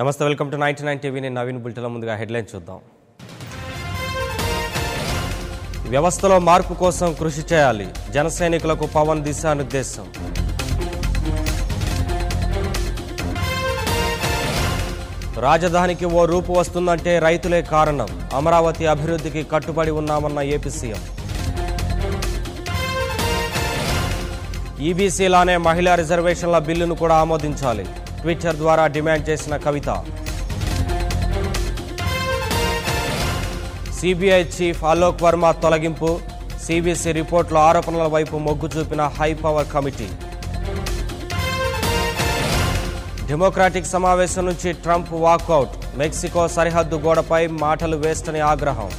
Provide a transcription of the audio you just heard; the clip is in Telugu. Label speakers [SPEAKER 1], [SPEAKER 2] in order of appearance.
[SPEAKER 1] నమస్తే, వెల్కమ్ టు 99 టీవీ. నేను నవీన్. బులెటిన్ల ముందుగా హెడ్లైన్ చూద్దాం. వ్యవస్థలో మార్పు కోసం కృషి చేయాలి, జన సైనికులకు పవన్ దిశానిర్దేశం. రాజధానికి ఓ రూపు వస్తుందంటే రైతులే కారణం, అమరావతి అభివృద్ధికి కట్టుబడి ఉన్నామన్న ఏపీ సీఎం. ఈబీసీలానే మహిళా రిజర్వేషన్ల బిల్లును కూడా ఆమోదించాలి, ట్విట్టర్ ద్వారా డిమాండ్ చేసిన కవిత. సిబిఐ చీఫ్ అలోక్ వర్మ తొలగింపు, సిబిసి రిపోర్టులో ఆరోపణల వైపు మొగ్గు చూపిన హైపవర్ కమిటీ. డెమోక్రాటిక్ సమావేశం నుంచి ట్రంప్ వాకౌట్, మెక్సికో సరిహద్దు గోడపై మాటలు వేస్ట్ అని ఆగ్రహం.